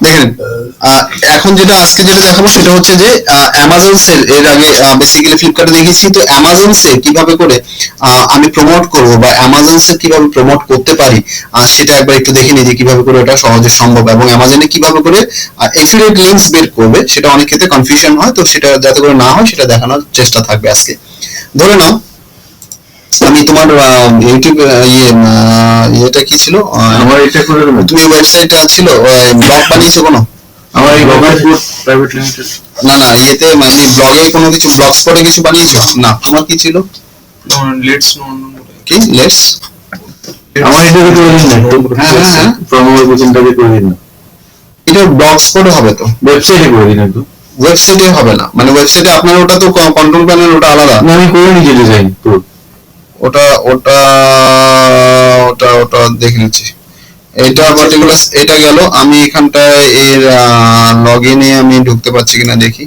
দেখেন এখন যেটা আজকে যেটা দেখাবো সেটা হচ্ছে যে অ্যামাজন সেল। এর আগে বেসিক্যালি ফ্লিপকার্টে দেখেছি, তো অ্যামাজন সেল কিভাবে করে আমি প্রমোট করব বা অ্যামাজন সেল কিভাবে প্রমোট করতে পারি সেটা একবার একটু দেখে নিই যে কিভাবে করে এটা সহজে সম্ভব, এবং অ্যামাজনে কিভাবে করে এফিলিয়েট লিংকস বের করবে সেটা অনেক ক্ষেত্রে কনফিউশন হয়, তো সেটা যাতে করে না হয় সেটা দেখানোর চেষ্টা থাকবে আজকে। ধরে নাও আমি তোমার ইউটিউব ইয়েটা কি ছিল, আমার এটা করে দেবো। তুমি ওয়েবসাইটে ছিল ব্লগ বানিয়েছো কোনো? আমার এই রবার্টপুর প্রাইভেট লিমিটেড। না না, ইয়েতে মানে ব্লগে কোনো কিছু ব্লগ স্পটে কিছু বানিয়েছো? না, তোমার কি ছিল? লেটস নো কি লেটস? আমার এটা করে দিন না একটু। হ্যাঁ প্রমোট কোচিংটাকে করে দিন না। এটা ব্লগ স্পটে হবে তো, ওয়েবসাইটে করে দিন একটু। ওয়েবসাইটে হবে না, মানে ওয়েবসাইটে আপনার ওটা তো কন্ট্রোল প্যানেল, ওটা আলাদা। না আমি করে নিয়েছি ডিজাইন পুরো। ওটা ওটা ওটা ওটা দেখে নিচ্ছি। এটা পার্টিকুলার এটা গেল, আমি এখানটায় এর লগইনে আমি ঢুকতে পারছি কিনা দেখি,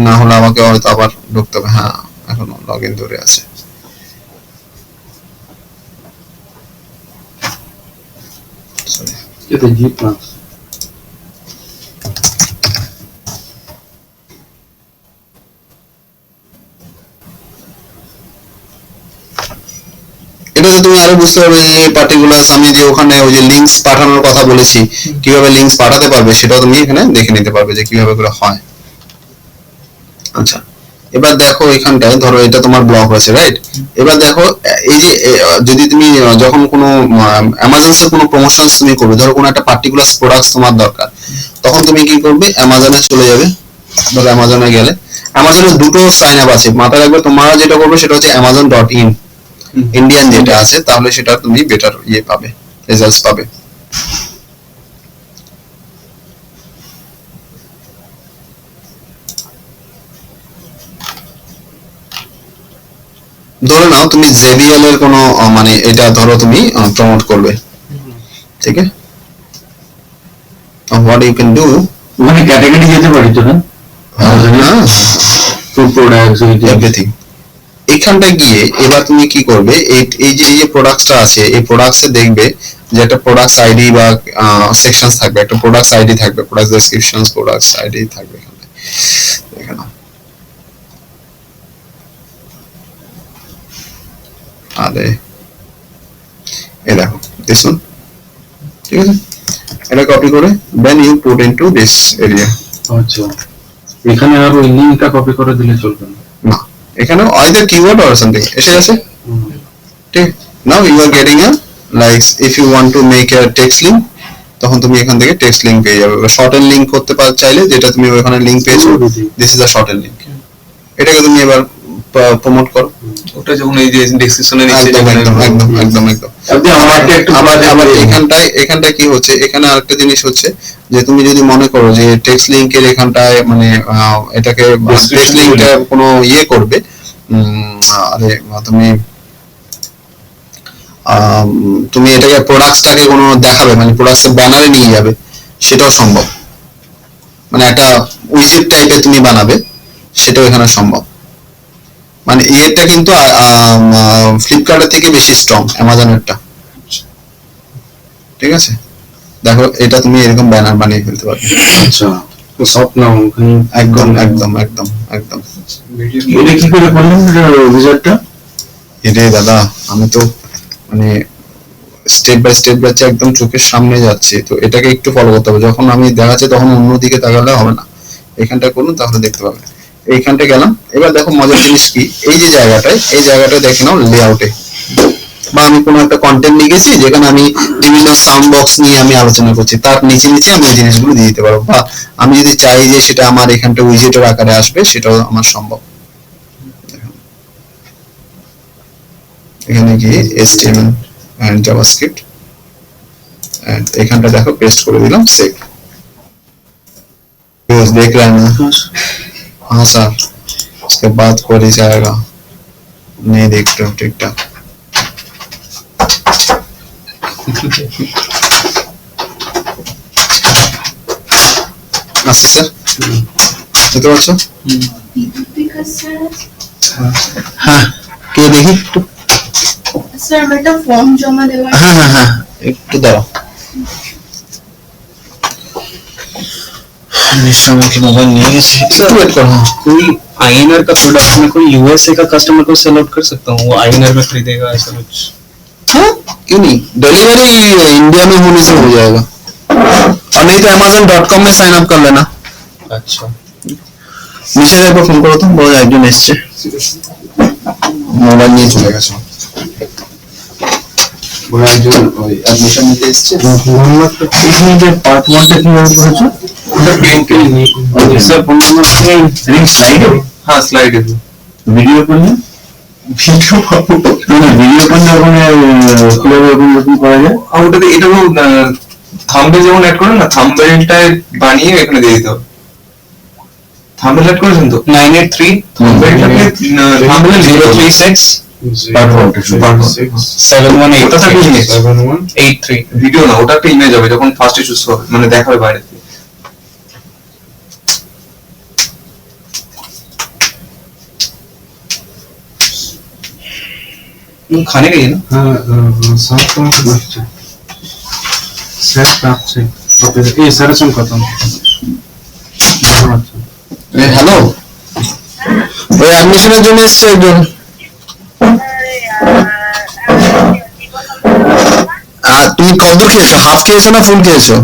না হলে আমাকে হয়তো আবার ঢুকতে হবে। হ্যাঁ এখনো লগইন ধরে আছে। এটা জি প্লাস। এটাতে তুমি আরো বুঝতে পারবে যে পার্টিকুলার আমি যে ওখানে ওই যে লিংকস পাঠানোর কথা বলেছি, কিভাবে লিংকস পাঠাতে পারবে সেটাও তুমি এখানে দেখে নিতে পারবে যে কিভাবে করে হয়। আচ্ছা এবার দেখো এখানটায় ধরো এটা তোমার ব্লগ হয়েছে, রাইট? এবার দেখো এই যে যদি তুমি যখন কোনো অ্যামাজনে কোনো প্রমোশনস তুমি করবে, ধরো কোনো একটা পার্টিকুলার প্রোডাক্টস তোমার দরকার, তখন তুমি কি করবে, অ্যামাজনে চলে যাবে। ধরো অ্যামাজনে গেলে অ্যামাজনের দুটো সাইন আপ আছে, মাথায় রাখবে। তোমরা যেটা করবে সেটা হচ্ছে amazon.in ইন্ডিয়ান যেটা আছে, তাহলে সেটা তুমি বেটার ইয়ে পাবে, রেজাল্টস পাবে। ধরে নাও তুমি জেবিএল এর কোনো মানে এটা ধরো তুমি প্রমোট করবে, ঠিক আছে? হোয়াট ইউ ক্যান ডু, মানে ক্যাটাগরি যেতে পারি তো না? হ্যাঁ ফুড প্রোডাক্টস এভরিথিং। এখানটা গিয়ে এবার তুমি কি করবে, এই যে প্রোডাক্টসটা আছে, এই প্রোডাক্টসে দেখবে যে একটা প্রোডাক্টস আইডি বা সেকশনস থাকবে, একটা প্রোডাক্টস আইডি থাকবে, প্রোডাক্ট ডেসক্রিপশনস প্রোডাক্টস আইডি থাকবে এখানে। এখানে আরে এই দেখো দিস ওয়ান, ঠিক আছে? এটা কপি করে দেন you put into this area. আচ্ছা এখানে আর ওই লিংকটা কপি করে দিলে চলবে না? না, এখানে either keyword or something এসে গেছে, ঠিক? Now you are getting a like if you want to make a text link, তখন তুমি এখান থেকে টেক্সট লিংক পেয়ে যাবে। বা শর্ট এন্ড লিংক করতে চাইলে, যেটা তুমি ওখানে লিংক পেয়েছো, this is a shortened link, এটাকে তুমি এবার প্রমোট করো। ওটা যখন এই যে ডেসক্রিপশনে নিচে একদম একদম একদম একদম একদম। আপনি আমাকে একটু আবার এখানটায় কি হচ্ছে, এখানে আরেকটা জিনিস হচ্ছে যে তুমি যদি মনে করো যে টেক্সট লিংকের এখানটায় মানে এটাকে টেক্সট লিংকটা কোনো ইয়ে করবে, আরে তুমি তুমি এটাকে প্রোডাক্টসটাকে কোনো দেখাবে, মানে প্রোডাক্টসের ব্যানারে নিয়ে যাবে, সেটাও সম্ভব। মানে একটা উইজেট টাইপের তুমি বানাবে, সেটাও এখানে সম্ভব। মানে এটা কিন্তু ফ্লিপকার্টের থেকে বেশি স্ট্রং অ্যামাজনেরটা, ঠিক আছে? দেখো এটা তুমি এরকম ব্যানার বানিয়ে ফেলতে পারবে। আচ্ছা তো সফট নাও একদম একদম একদম একদম। এটা কি করে করলেন রেজাল্টটা? এরে দাদা, আমি তো মানে স্টেপ বাই স্টেপ যাচ্ছে, একদম চোখের সামনে যাচ্ছে, তো এটাকে একটু ফলো করতে হবে। যখন আমি দেখাচ্ছি তখন অন্যদিকে তাকালে হবে না, এখানটা করুন তাহলে দেখতে পাবে। এইখানটা গেলাম, এবার দেখো মজার জিনিস কি, এই যে জায়গাটায়, এই জায়গাটায় দেখে নাও লেআউটে, বা আমি কোনো একটা কন্টেন্ট লিখেছি যেখানে আমি বিভিন্ন সাউন্ড বক্স নিয়ে আমি আলোচনা করছি, তার নিচে নিচে আমি এই জিনিসগুলো দিয়ে দিতে পারবো। বা আমি যদি চাই যে সেটা আমার এখানটা উইজেটের আকারে আসবে, সেটাও আমার সম্ভব। এখানে গিয়ে HTML and JavaScript, and এখানটা দেখো পেস্ট করে দিলাম, সেভ। यूज देख रहे हैं ना? हाँ सर, उसके बाद क्वेरी जाएगा, नहीं देखते हो ठीक ठाक। আচ্ছা স্যার, বুঝতে পারছো? হ্যাঁ কে দেখি একটু, স্যার একটা ফর্ম জমা দেওয়া। হ্যাঁ হ্যাঁ হ্যাঁ একটু দাঁড়াও। निश्चय मोबाइल नहीं है सर वेट करो कोई आईएनआर का प्रोडक्ट मैं कोई यूएसए का कस्टमर को सेल आउट कर सकता हूँ वो आईएनआर में खरीदेगा ऐसा कुछ हाँ क्यों नहीं डिलीवरी इंडिया में होने से हो जाएगा और नहीं तो amazon.com में साइन अप कर लेना अच्छा নিচে একবার ফোন করো তো বড় একজন এসেছে মোবাইল নিয়ে চলে গেছে বড় একজন ওই অ্যাডমিশন নিতে এসেছে इसमें जो पार्ट 1 টা কিভাবে করেছো ওটা প্রিন্ট করে নিয়ে sir phone number ring slide হ্যাঁ স্লাইড এ ভিডিও করলে ভিডিও পাবো না ভিডিও করলে ওখানে কিভাবে ওপেন করা যায় আর ওটাতে এটাও থাম্বনেল যেমন অ্যাড করে না থাম্বনেলটা বানিয়ে এখানে দিয়ে দিতে হবে থাম্বনেল অ্যাড করেছেন তো 983 থাম্বনেলটাকে থাম্বনেল 036 পার্ট 718 ওটা একটা ইমেজ 7183 ভিডিও না ওটা একটা ইমেজ হবে যখন ফার্স্টে চুজ হবে মানে দেখাবে বাইরে থেকে खाने का ही ना हाँ सात का अच्छा सेट आप से ओके ये सारा सम खत्म अच्छा হ্যালো ওই অ্যাডমিশনের জন্য এসেছে একজন তুমি কতদূর খেয়েছো হাফ খেয়েছো না ফুল খেয়েছো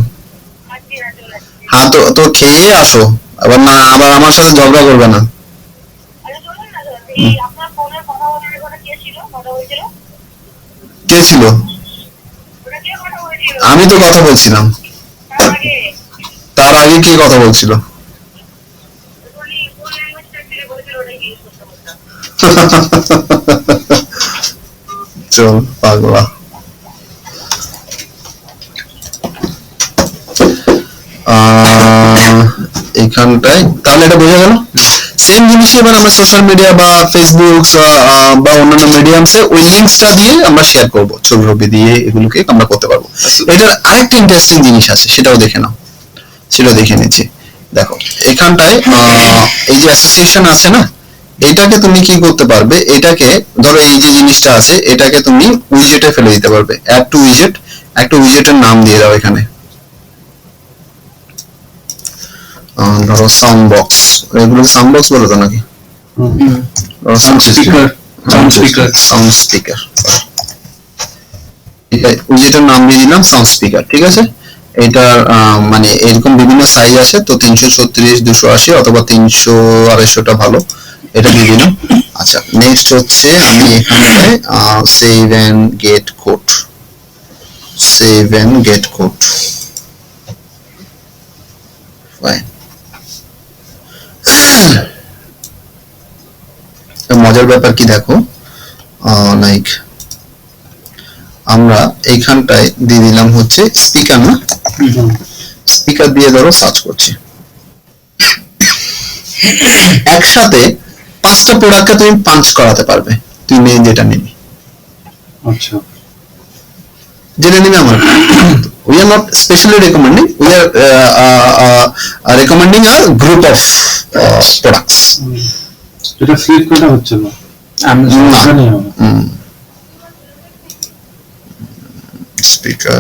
হ্যাঁ তো তো খেয়ে আসো আবার না আবার আমার সাথে ঝগড়া করবে না কে ছিল আমি তো কথা বলছিলাম তার আগে কে কথা বলছিল চল পাগলা এইখানটায় তাহলে এটা বোঝা গেল সেম জিনিসই এবার আমরা সোশ্যাল মিডিয়া বা ফেসবুক বা অন্যান্য মিডিয়ামসে ওই লিঙ্কসটা দিয়ে আমরা শেয়ার করব ছবি ছবি দিয়ে এগুলোকে আমরা করতে পারবো এটার আরেকটা ইন্টারেস্টিং জিনিস আছে সেটাও দেখে নাও সেটা দেখে নিচ্ছি দেখো এখানটায় এই যে অ্যাসোসিয়েশন আছে না এটাকে তুমি কি করতে পারবে এটাকে ধরো এই যে জিনিসটা আছে এটাকে তুমি উইজেটে ফেলে দিতে পারবে অ্যাড টু উইজেট একটা উইজেটের নাম দিয়ে দাও এখানে ধরো সাউন্ড বক্স এগুলো সাউন্ড বক্স বলো তো নাকি সাউন্ড স্পিকার সাউন্ড স্পিকার উইজেটের নাম দিয়ে দিলাম সাউন্ড স্পিকার ঠিক আছে এটার মানে এরকম বিভিন্ন সাইজ আছে তো 336 280 অথবা 300 250টা ভালো এটা দিয়ে দিলাম আচ্ছা নেক্সট হচ্ছে আমি এখানে save and get code fine মজার ব্যাপার কি দেখো লাইক আমরা এইখানটায় দিয়ে দিলাম হচ্ছে স্পিকার না স্পিকার দিয়ে ধরো সার্চ করছি একসাথে 5টা প্রোডাক্টকে তুমি পাঞ্চ করাতে পারবে তুমি যেটা নিবি अच्छा যেটা নিবি আমার we are not specially recommending we are recommending a group of products এটা ফ্লিপকার্টে হচ্ছে না Amazon জানি না स्पीकर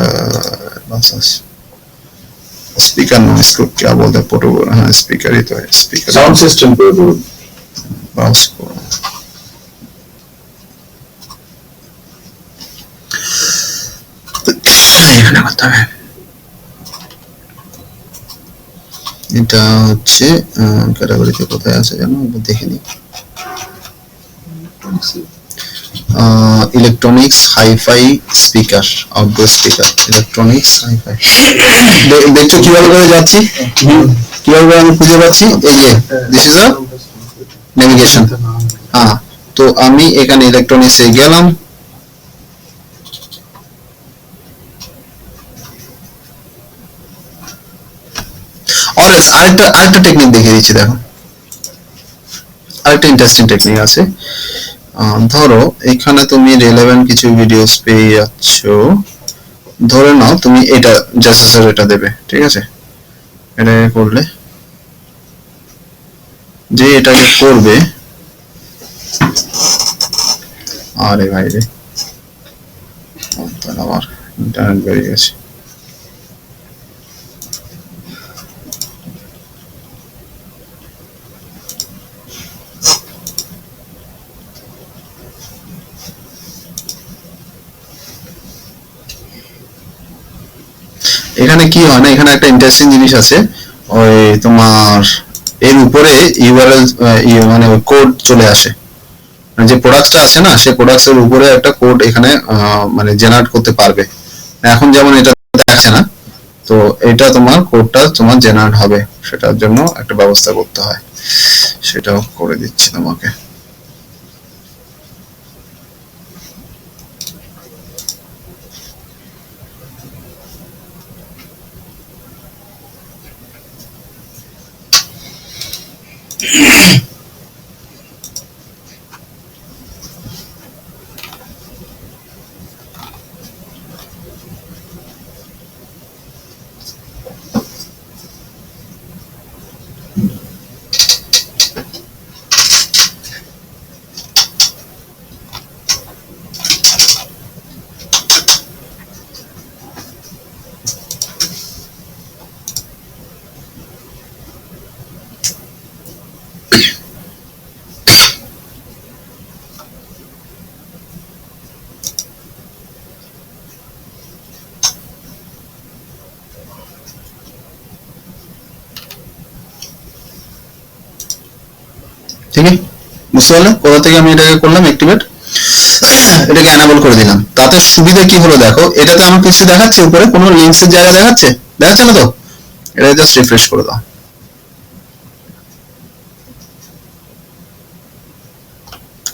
बस स्पीकर नो इसको क्या बोलते हैं फोटो हाँ स्पीकर ही तो है स्पीकर साउंड सिस्टम पे बस को এখানে করতে হবে এটা হচ্ছে ক্যাটাগরিতে কোথায় আছে জানো দেখে নিই electronics hifi speaker outdoor speaker electronics hifi দেখছো কিভাবে করে যাচ্ছি কিভাবে আমি খুঁজে পাচ্ছি এই যে দিস ইজ আ নেভিগেশন হ্যাঁ তো আমি এখানে ইলেকট্রনিক্সে গেলাম অলওয়েজ আরেকটা টেকনিক দেখিয়ে দিচ্ছি দেখো আরেকটা ইন্টারেস্টিং টেকনিক আছে ধরো এখানে তুমি রিলেভেন্ট কিছু ভিডিওস পেয়ে যাচ্ছ ধরে নাও তুমি এটা জাস্টিসের এটা দেবে ঠিক আছে এটা করলে যে এটাকে করবে আরে ভাই রে তাহলে আমার ইন্টারনেট বেরিয়ে গেছে এখানে কি হয় না, এখানে একটা ইন্টারেস্টিং জিনিস আছে, ওই তোমার এর উপরে ইউআরএল মানে কোড চলে আসে, মানে যে প্রোডাক্টটা আছে না সেই প্রোডাক্টস এর উপরে একটা কোড এখানে মানে জেনারেট করতে পারবে। এখন যেমন এটা দেখাচ্ছে না, তো এটা তোমার কোডটা তোমার জেনারেট হবে, সেটার জন্য একটা ব্যবস্থা করতে হয়, সেটাও করে দিচ্ছি তোমাকে। ঠিক আছে, বুঝতে পারলে কোথা থেকে আমি এটাকে করলাম অ্যাক্টিভেট, এটাকে এনাবল করে দিলাম। তাতে সুবিধা কি হলো দেখো, এটাতে আমার কিছু দেখাচ্ছে উপরে, কোনো লিংকস এর জায়গা দেখাচ্ছে, দেখাচ্ছে না তো? এটা জাস্ট রিফ্রেশ করে দাও,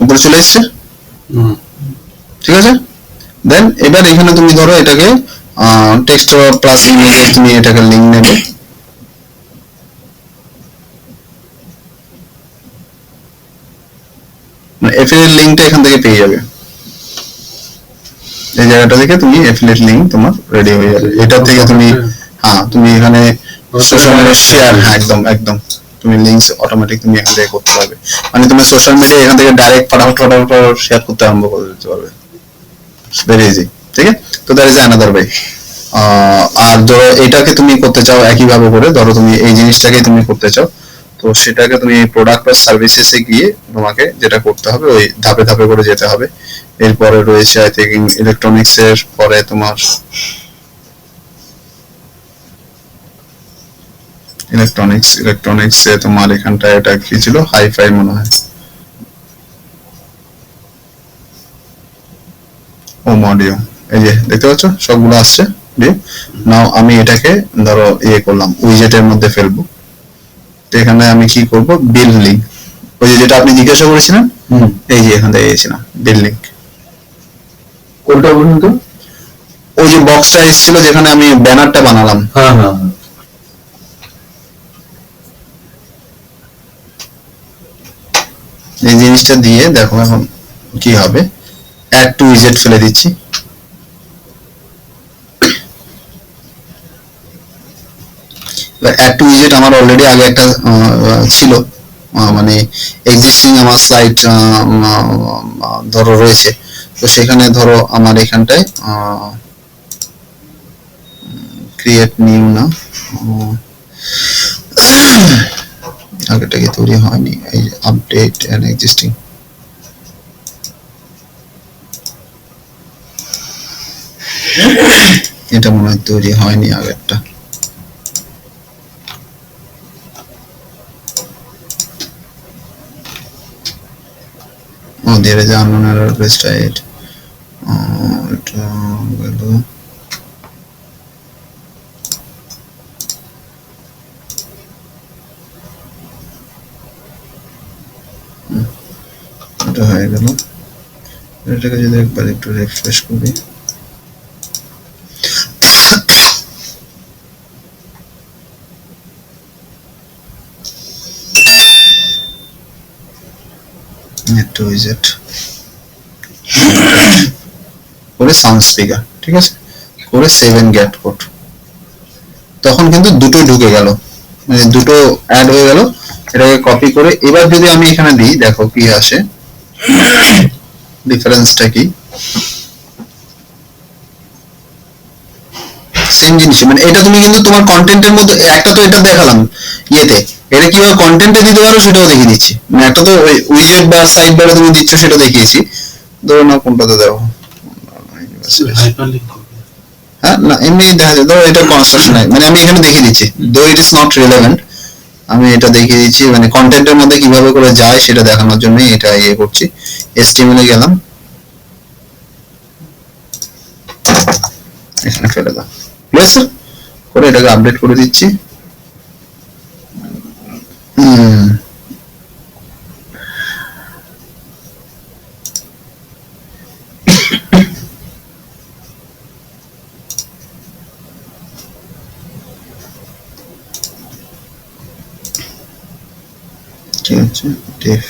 উপরে চলে এসছে, ঠিক আছে। দেন এবার এখানে তুমি ধরো এটাকে টেক্সট প্লাস ইমেজেস, তুমি এটাকে লিংক নেবে, এফিলিয়েট লিংকটা এখান থেকে পেয়ে যাবে, এই জায়গাটা থেকে তুমি এফিলিয়েট লিংক তোমার রেডি হয়ে যাবে। এটা থেকে তুমি তুমি এখানে সোশ্যাল মিডিয়া শেয়ার, একদম একদম তুমি লিংকস অটোমেটিক তুমি এখান থেকে করতে পারবে, মানে তুমি সোশ্যাল মিডিয়া এখান থেকে ডাইরেক্ট ফটাফট শেয়ার করতে আরম্ভ করে দিতে পারবে, ভেরি ইজি। ঠিক আছে, তো দ্যাট ইজ অ্যানাদার ওয়ে। আর ধরো এটাকে তুমি করতে চাও একইভাবে করে, ধরো তুমি এই জিনিসটাকে তুমি করতে চাও, তো সেটাকে তুমি প্রোডাক্ট বা সার্ভিসেসে গিয়ে তোমাকে যেটা করতে হবে ওই ধাপে ধাপে করে যেতে হবে। এরপরে রয়েছে আই থিঙ্ক ইলেকট্রনিক্স এর পরে তোমার ইলেকট্রনিক্স এ তোমার এখানটা এটা কি ছিল, হাইফাই মনে হয়, হোম অডিও, এই যে দেখতে পাচ্ছ সবগুলো আসছে। নাও আমি এটাকে ধরো করলাম উইজেটের মধ্যে ফেলবো, তো এখানে আমি কি করব, বিল লিংক, ওই যে যেটা আপনি জিজ্ঞাসা করেছিলেন, এই যে এখান থেকে গেছিলাম বিল লিংক, কোনটা বলুন তো? ওই যে বক্সটা এসেছিল যেখানে আমি ব্যানারটা বানালাম, এই জিনিসটা দিয়ে দেখো এখন কি হবে, অ্যাড টু উইজেট ফেলে দিচ্ছি, অ্যাড টু উইজেট আমার অলরেডি আগে একটা ছিল, মানে এক্সিস্টিং আমার স্লাইড ধরো রয়েছে, তো সেখানে ধরো আমার এখানটায় ক্রিয়েট নিউ না, আগেটা কি তৈরি হয়নি, এই আপডেট এন্ড এক্সিস্টিং, এটা মনে হয় তৈরি হয়নি আগেরটা, there is unknown error placed it এটা হয়ে গেল। এটাকে যদি একবার একটু রিফ্রেশ করি, একটু উইজেট করে সাউন্ড স্পিকার, ঠিক আছে, করে 7 গেট কোড, তখন কিন্তু দুটো ঢুকে গেল, মানে দুটো অ্যাড হয়ে গেল। এটাকে কপি করে এবার যদি আমি এখানে দিই, দেখো কি আসে, ডিফারেন্সটা কি, সেম জিনিস, মানে এটা তুমি কিন্তু তোমার কন্টেন্টের মধ্যে একটা তো এটা দেখালাম ইয়েতে, এটা কিভাবে কন্টেন্টে দিতে পারো সেটাও দেখিয়ে দিচ্ছি, মানে একটা তো উইজেট বা সাইড বারে তুমি দিচ্ছ সেটা দেখিয়েছি, ধরো না কোনটাতে দাও, হ্যাঁ না এমনি দেখা যায় ধরো এটা কনস্ট্রাকশন মানে আমি এখানে দেখিয়ে দিচ্ছি দো ইট ইজ নট রিলেভেন্ট, আমি এটা দেখিয়ে দিচ্ছি মানে কন্টেন্টের মধ্যে কিভাবে করে যায় সেটা দেখানোর জন্য এটা ইয়ে করছি। HTML এ গেলাম, এখানে ফেলে দাও, প্লেস করে এটাকে আপডেট করে দিচ্ছি। ঠিক আছে def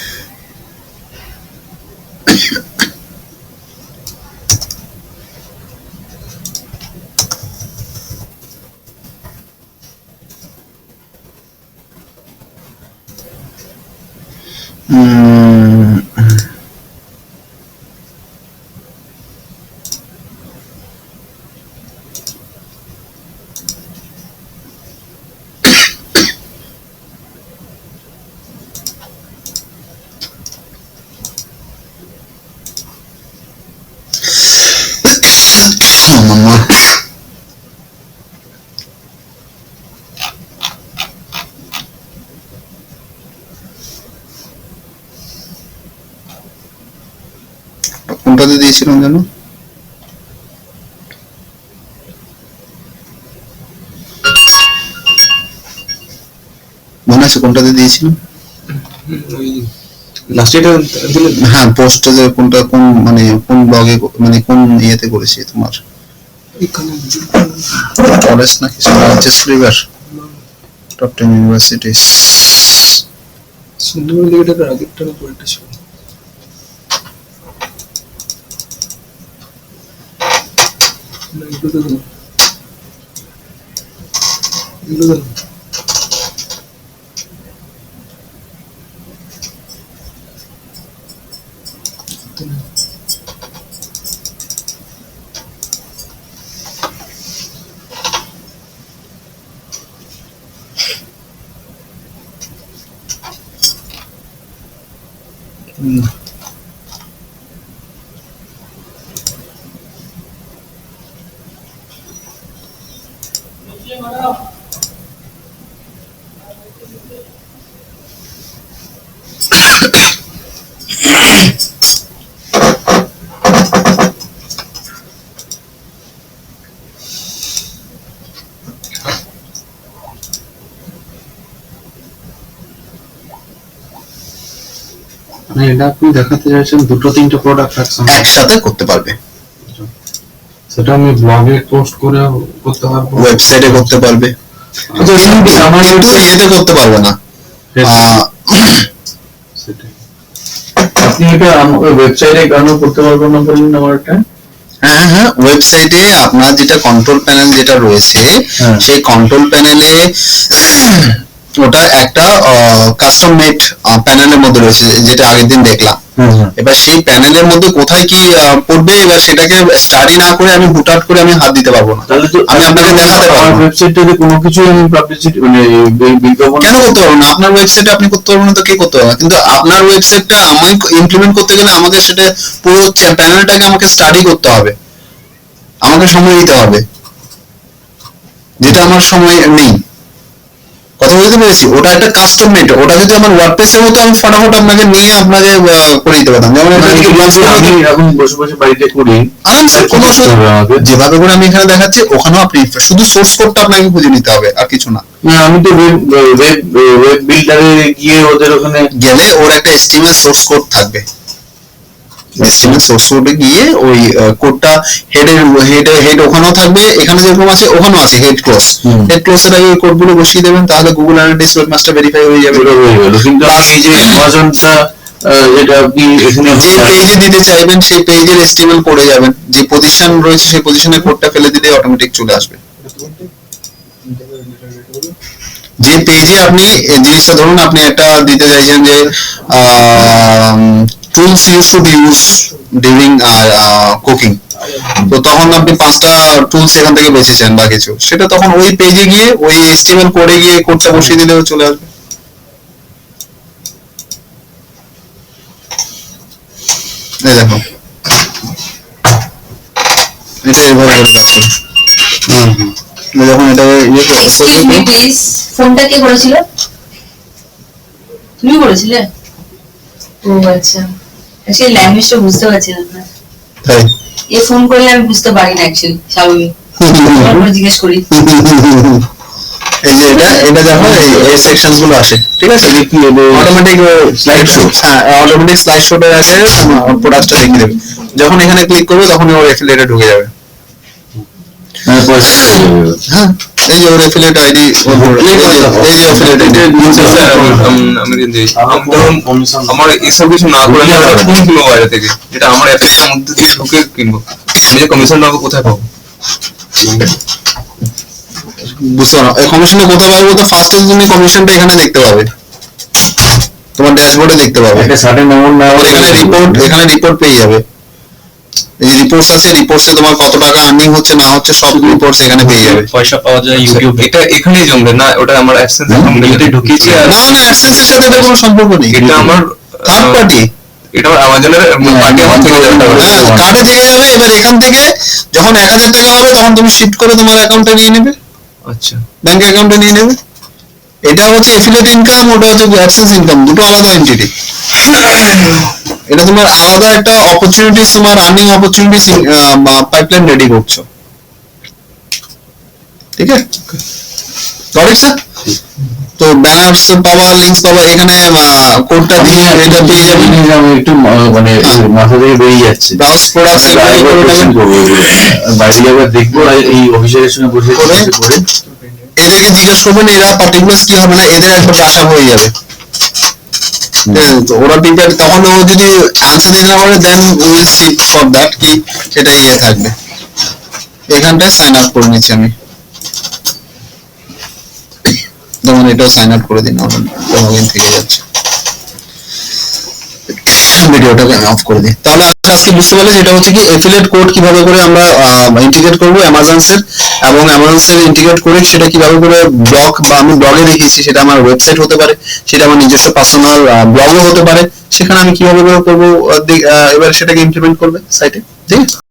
mamma কোনটাতে দিয়েছিলাম জানো? মনে আছে কোনটাতে দিয়েছিলাম? লাস্ট এটা দিলে হ্যাঁ পোস্টে যে কোনটা কোন মানে কোন ব্লগে মানে কোন ইয়েতে করেছি তোমার এখানে কলেজ নাকি জাস্ট রিভার টপ 10 ইউনিভার্সিটিস সুন্দর লিখেটার আগেরটার উপর একটা ছিল না এগুলো তো এগুলো মানে এটা আপনি দেখাতে চাইছেন দুটো তিনটে প্রোডাক্ট একসঙ্গে একসাথে করতে পারবে, সেটা আমি ব্লগে পোস্ট করে করতে পারবো, ওয়েবসাইটে করতে পারবে, আচ্ছা আমার কিন্তু ইয়েতে করতে পারবে না। সেটাই আপনি এটা আমার ওয়েবসাইটে কেন করতে পারবেন না বললেন আমার এটা? হ্যাঁ হ্যাঁ ওয়েবসাইটে আপনার যেটা কন্ট্রোল প্যানেল যেটা রয়েছে সেই কন্ট্রোল প্যানেলে ওটা একটা কাস্টম মেড প্যানেলের মধ্যে রয়েছে যেটা আগের দিন দেখলাম। এবার সেই প্যানেলের মধ্যে কোথায় কি পড়বে এবার সেটাকে স্টাডি না করে আমি হুটহাট করে আমি হাত দিতে পারবো না, তাহলে তো আমি আপনাকে দেখাতে পারবো আমার না। ওয়েবসাইটে কোনো কিছু আমি পাবলিসিটি মানে বিজ্ঞাপন কেন করতে পারবো না? আপনার ওয়েবসাইটে আপনি করতে পারবেন না তো কে করতে পারবে? কিন্তু আপনার ওয়েবসাইটটা আমায় ইমপ্লিমেন্ট করতে গেলে আমাকে সেটা পুরো প্যানেলটাকে আমাকে স্টাডি করতে হবে, আমাকে সময় দিতে হবে, যেটা আমার সময় নেই। কথা বলতে পেরেছি? ওটা একটা কাস্টম মেড, ওটা যদি আমার ওয়ার্ডপ্রেসের মতো আমি ফটাফট আপনাকে নিয়ে আপনাকে করে দিতে পারতাম। যেমন এটা যদি আমি এখন বসে বসে বাড়িতে করি আরামসে কোনো অসুবিধা হবে না। যেভাবে করে আমি এখানে দেখাচ্ছি ওখানেও আপনি শুধু সোর্স কোডটা আপনাকে খুঁজে নিতে হবে আর কিছু না। না আমি তো ওয়েব বিল্ডারে গিয়ে ওদের ওখানে গেলে ওর একটা HTML সোর্স কোড থাকবে, HTML সোর্স কোডে গিয়ে ওই কোডটা হেড ওখানেও থাকবে, এখানে যেরকম আছে ওখানেও আছে হেড ক্লোজ, হেড ক্লোজের আগে কোডগুলো বসিয়ে দেবেন, তাহলে গুগল অ্যানালিটিক্স ওয়েবমাস্টার ভেরিফাই হয়ে যাবে। হয়ে গেল, কিন্তু আমি এই যে অ্যামাজনটা যেটা আপনি এখানে যে পেজে দিতে চাইবেন সেই পেজের HTML পড়ে যাবেন, যে পজিশন রয়েছে সেই পজিশনের কোডটা ফেলে দিলে অটোমেটিক চলে আসবে। যে পেজে আপনি জিনিসটা ধরুন আপনি একটা দিতে চাইছেন যে tools use to be use during cooking, তো তখন আপনি 5টা টুলস এখান থেকে বেছেছেন বা কিছু, সেটা তখন ওই পেজে গিয়ে ওই HTML কোডে গিয়ে কোডটা বসিয়ে দিলেও চলে আসবে। এই দেখো এটা এভাবে করে কাজ করে। যখন এটা ইয়ে এক্সকিউজ মি প্লিজ, ফোনটা কে করেছিল? তুমি করেছিলে? ও আচ্ছা, অ্যাকচুয়ালি ল্যাঙ্গুয়েজটা বুঝতে পারছিলাম না। তাই এ ফোন করলে আমি বুঝতে পারি না অ্যাকচুয়ালি, স্বাভাবিক। তারপরে জিজ্ঞেস করি। এই যে এটা যখন এই সেকশনস গুলো আসে, ঠিক আছে, অটোমেটিক স্লাইড শো, হ্যাঁ অটোমেটিক স্লাইড শোটা আছে, প্রোডাক্টটা দেখিয়ে দেবে। যখন এখানে ক্লিক করবে তখন ওর এফিলিয়েটে ঢুকে যাবে। হ্যাঁ, এই যে ওর এফিলিয়েট আইডি, এই যে এফিলিয়েট আইডি। আমি আমার এইসব কিছু না করে আমি একটা ফোন কিনবো বাইরে থেকে, যেটা আমার অ্যাপের মধ্যে দিয়ে ঢুকে কিনবো, আমি যে কমিশন পাবো কোথায় পাবো? বুঝতে পারো এই কমিশনটা কোথায় পাবে? তো ফার্স্টে তুমি কমিশনটা এখানে দেখতে পাবে, তোমার ড্যাশবোর্ডে দেখতে পাবে। একটা সার্টেন অ্যামাউন্ট না হলে এখানে রিপোর্ট পেয়ে যাবে। এই যে রিপোর্টস আছে, রিপোর্টসে তোমার কত টাকা আর্নিং হচ্ছে না হচ্ছে সব রিপোর্টস এখানে পেয়ে যাবে। পয়সা পাওয়া যায় ইউটিউবে। এটা এখানেই জমবে না, ওটা আমার অ্যাডসেন্স ভিডিওতে ঢুকিয়েছি আর না না, অ্যাডসেন্সের সাথে এটা কোনো সম্পর্ক নেই, এটা আমার থার্ড পার্টি। এটা আমাজনের পার্টি আমার থেকে যাবে। হ্যাঁ, কার্ডে থেকে যাবে। এবার এখান থেকে যখন 1000 টাকা হবে তখন তুমি শিফট করে তোমার অ্যাকাউন্টে নিয়ে নেবে, আচ্ছা, ব্যাংক অ্যাকাউন্টে নিয়ে নেবে। এটা হচ্ছে এফিলিয়েট ইনকাম, ওটা হচ্ছে অ্যাডসেন্স ইনকাম, দুটো আলাদা এন্টিটি। এটা তোমার আলাদা একটা অপরচুনিটিস, তোমার আর্নিং অপরচুনিটিস পাইপলাইন রেডি করছো, ঠিক আছে? Got it sir? তো ব্যানার্স পাওয়া, লিংকস পাওয়া, এখানে কোডটা দিয়ে এটা পেয়ে যাবে। আমি একটু মানে মাথা থেকে বেরিয়ে যাচ্ছে, ব্রাউজ প্রোডাক্টস বাইরে যাবে দেখবো, আর এই অফিসারের সঙ্গে বসে করে এদেরকে জিজ্ঞাসা করবেন, এরা পার্টিকুলার কি হবে না, এদের একটা ভাষা হয়ে যাবে। তো ওরা প্রিপেয়ার, তখন ও যদি আনসার দিতে না পারে then will see for that কি সেটা ইয়ে থাকবে। এখানটায় সাইন আপ করে নিচ্ছি আমি, যেমন এটাও সাইন আপ করে দিন, লগইন থেকে যাচ্ছে। ভিডিওটাকে আমি অফ করে দিই। তাহলে আজকে বুঝতে পারলে যেটা হচ্ছে কি এফিলিয়েট কোড কিভাবে করে আমরা ইন্টিগ্রেট করব অ্যামাজনসের, এবং অ্যামাজনসের ইন্টিগ্রেট করে সেটা কিভাবে করে ব্লগ, বা আমি ব্লগে দেখিয়েছি, সেটা আমার ওয়েবসাইট হতে পারে, সেটা আমার নিজস্ব পার্সোনাল ব্লগও হতে পারে, সেখানে আমি কিভাবে করে করবো, এবার সেটাকে ইমপ্লিমেন্ট করবে সাইটে, ঠিক আছে?